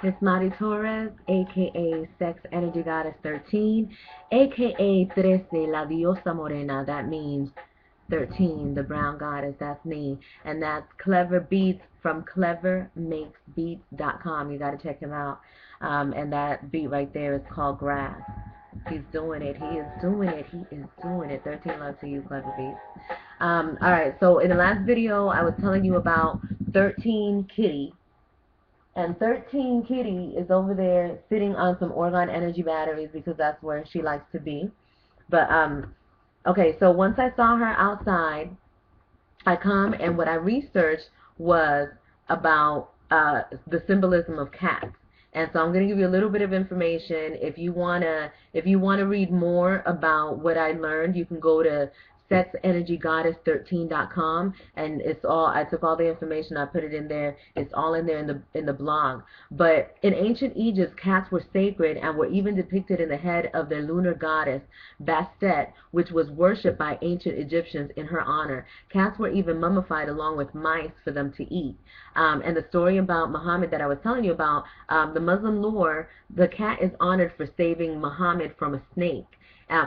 It's Mari Torres, aka Sex Energy Goddess 13, aka Trece, la diosa morena. That means 13, the brown goddess. That's me. And that's Clever Beats from clevermakesbeats.com. You got to check him out. And that beat right there is called Grass. He's doing it. He is doing it. He is doing it. 13 love to you, Clever Beats. All right. So in the last video, I was telling you about 13 Kitty. And 13 Kitty is over there sitting on some Orgone energy batteries because that's where she likes to be. But, okay, so once I saw her outside, I come and what I researched was about the symbolism of cats. And so I'm going to give you a little bit of information. If you wanna read more about what I learned, you can go to sexenergygoddess13.com, and it's all, I took all the information, I put it in there. It's all in there in the blog. But in ancient Egypt, cats were sacred and were even depicted in the head of their lunar goddess Bastet, which was worshipped by ancient Egyptians in her honor. Cats were even mummified along with mice for them to eat. And the story about Muhammad that I was telling you about, the Muslim lore, the cat is honored for saving Muhammad from a snake.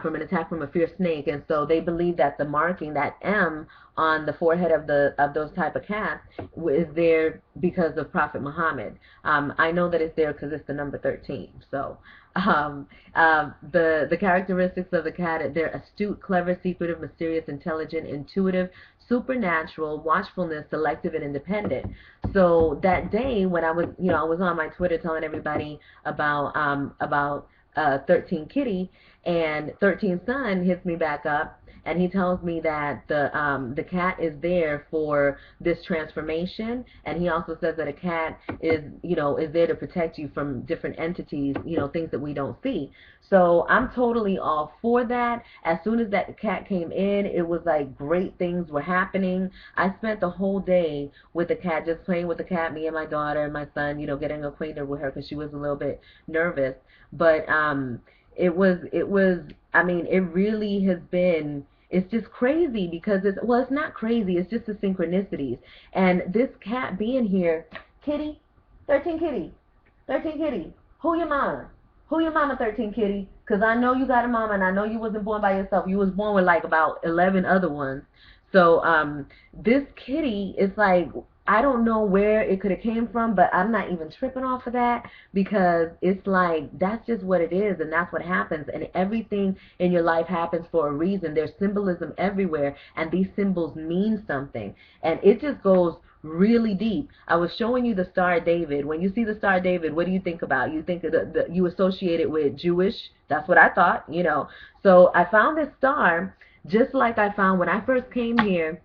From an attack from a fierce snake, and so they believe that the marking, that M on the forehead of those type of cats, is there because of Prophet Muhammad. I know that it's there because it's the number 13. So the characteristics of the cat: they're astute, clever, secretive, mysterious, intelligent, intuitive, supernatural, watchfulness, selective, and independent. So that day when I was, I was on my Twitter telling everybody about 13 Kitty, and 13 Son hits me back up, and he tells me that the cat is there for this transformation, and he also says that a cat is there to protect you from different entities, things that we don't see. So I'm totally all for that. As soon as that cat came in, it was like great things were happening. I spent the whole day with the cat, just playing with the cat, me and my daughter and my son, getting acquainted with her because she was a little bit nervous. But it was, I mean, it really has been, it's just crazy because it's not crazy, it's just the synchronicities. And this cat being here, Kitty, 13 Kitty, 13 Kitty, who your mama? Who your mama, 13 Kitty? Because I know you got a mama, and I know you wasn't born by yourself. You was born with like about 11 other ones. So this kitty is like, I don't know where it could have came from, but I'm not even tripping off of that, because it's like, that's just what it is, and that's what happens. And everything in your life happens for a reason. There's symbolism everywhere, and these symbols mean something. And it just goes really deep. I was showing you the Star of David. When you see the Star of David, what do you think about? You think you associate it with Jewish. That's what I thought, So I found this star, just like I found when I first came here.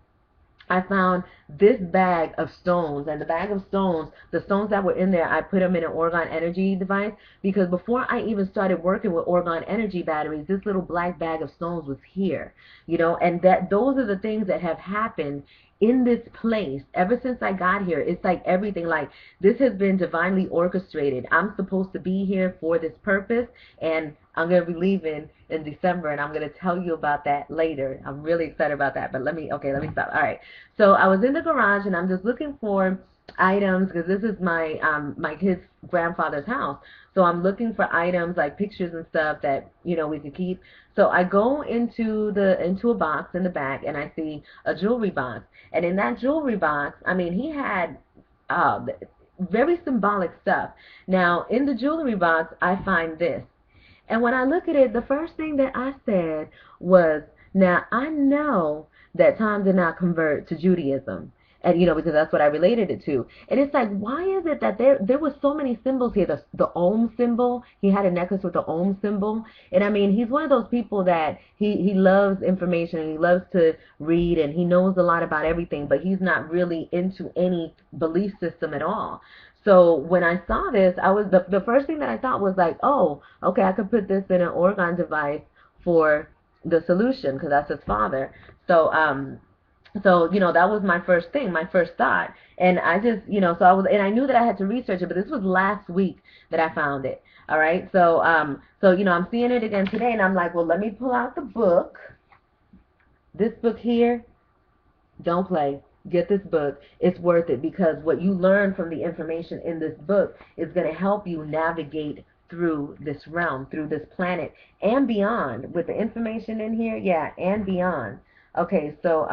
I found this bag of stones, and the bag of stones, the stones that were in there, I put them in an Orgone energy device, because before I even started working with Orgone energy batteries, this little black bag of stones was here, and those are the things that have happened in this place ever since I got here. It's like everything, like this has been divinely orchestrated. I'm supposed to be here for this purpose, and I'm going to be leaving in December, and I'm going to tell you about that later. I'm really excited about that, but let me stop. All right, so I was in the garage, and I'm just looking for items, because this is my my kid's grandfather's house. So I'm looking for items like pictures and stuff that we could keep. So I go into a box in the back, and I see a jewelry box. And in that jewelry box, I mean, he had very symbolic stuff. Now, in the jewelry box, I find this. And when I look at it, the first thing that I said was, now I know that Tom did not convert to Judaism. And, because that's what I related it to. And it's like, why is it that there was so many symbols here? The Om symbol, he had a necklace with the Om symbol. And I mean, he's one of those people that he loves information, and he loves to read, and he knows a lot about everything, but he's not really into any belief system at all. So when I saw this, I was the first thing that I thought was like, oh, okay, I could put this in an Orgone device for the solution, because that's his father. So that was my first thing, my first thought. And I just, so I was, and I knew that I had to research it, but this was last week that I found it. All right. So, I'm seeing it again today, and I'm like, well, let me pull out the book. This book here, don't play. Get this book. It's worth it, because what you learn from the information in this book is going to help you navigate through this realm, through this planet, and beyond. With the information in here, yeah, and beyond. Okay, so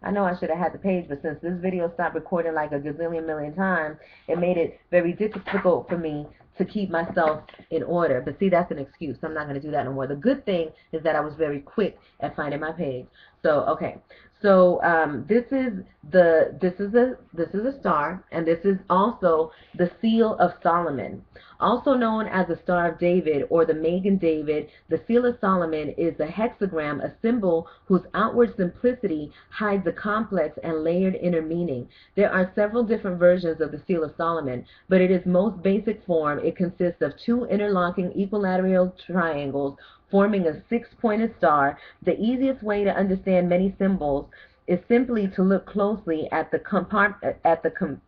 I know I should have had the page, but since this video stopped recording like a gazillion million times, it made it very difficult for me to keep myself in order. But see, that's an excuse. I'm not going to do that no more. The good thing is that I was very quick at finding my page. So okay, so this is a star, and this is also the seal of Solomon, also known as the Star of David or the Magen David. The seal of Solomon is a hexagram, a symbol whose outward simplicity hides a complex and layered inner meaning. There are several different versions of the seal of Solomon, but in its most basic form, it consists of two interlocking equilateral triangles forming a six-pointed star. The easiest way to understand many symbols is simply to look closely at the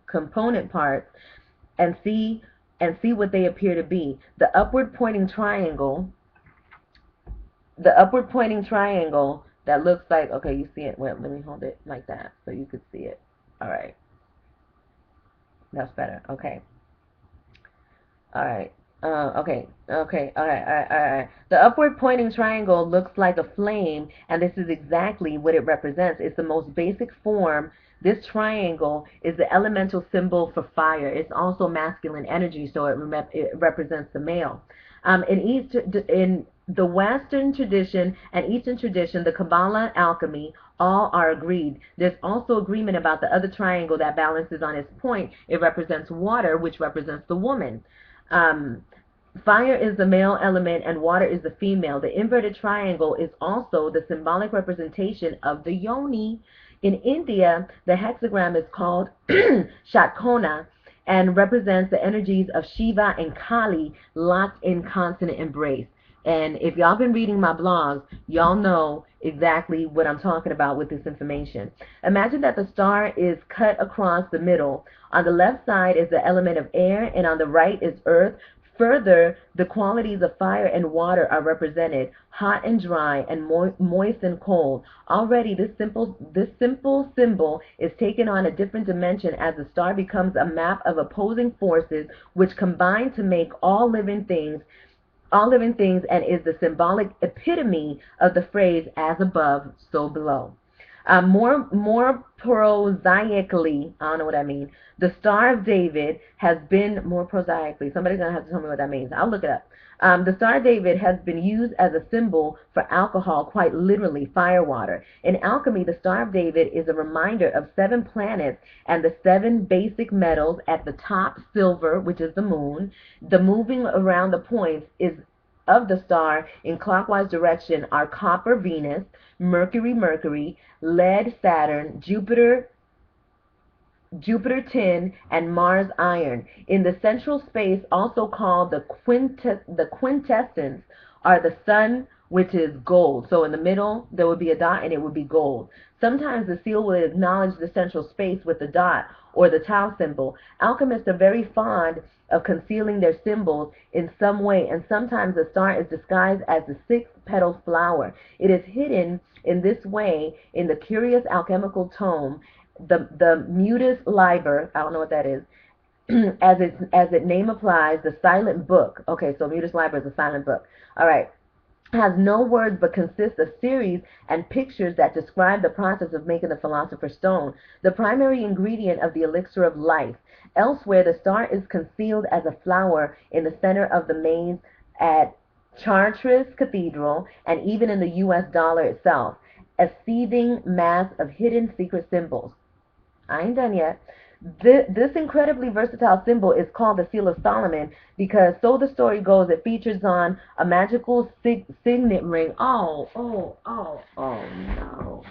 component parts and see what they appear to be. The upward pointing triangle that looks like, okay, you see it. Wait, let me hold it like that so you could see it. All right, that's better. Okay. All right. Okay. All right. The upward pointing triangle looks like a flame, and this is exactly what it represents. It's the most basic form. This triangle is the elemental symbol for fire. It's also masculine energy, so it represents the male. In the Western tradition and Eastern tradition, the Kabbalah, alchemy, all are agreed. There's also agreement about the other triangle that balances on its point. It represents water, which represents the woman. Fire is the male element and water is the female. The inverted triangle is also the symbolic representation of the yoni. In India, the hexagram is called Shatkona and represents the energies of Shiva and Kali locked in constant embrace. And if y'all been reading my blogs, y'all know exactly what I'm talking about with this information. Imagine that the star is cut across the middle. On the left side is the element of air, and on the right is earth. Further, the qualities of fire and water are represented, hot and dry, and moist and cold. Already, this simple symbol is taken on a different dimension as the star becomes a map of opposing forces which combine to make all living things, and is the symbolic epitome of the phrase "as above, so below." More prosaically, I don't know what I mean. The Star of David has been more prosaically. Somebody's gonna have to tell me what that means. I'll look it up. The Star of David has been used as a symbol for alcohol, quite literally, fire water. In alchemy, the Star of David is a reminder of 7 planets and the 7 basic metals. At the top, silver, which is the moon. The moving around the points of the star in clockwise direction are copper, Venus, Mercury, lead, Saturn, Jupiter, tin, and Mars, iron. In the central space, also called the quintessence, are the sun, which is gold. So in the middle, there would be a dot, and it would be gold. Sometimes the seal will acknowledge the central space with the dot or the Tau symbol. Alchemists are very fond of concealing their symbols in some way, and sometimes the star is disguised as the 6-petaled flower. It is hidden in this way in the curious alchemical tome, the Mutus Liber. I don't know what that is. as its name applies, the silent book. Okay, so Mutus Liber is a silent book. All right. Has no words but consists of series and pictures that describe the process of making the philosopher's stone, the primary ingredient of the elixir of life. Elsewhere, the star is concealed as a flower in the center of the maze at Chartres Cathedral, and even in the U.S. dollar itself, a seething mass of hidden secret symbols. I ain't done yet. This incredibly versatile symbol is called the Seal of Solomon because, so the story goes, it features on a magical signet ring. Oh no.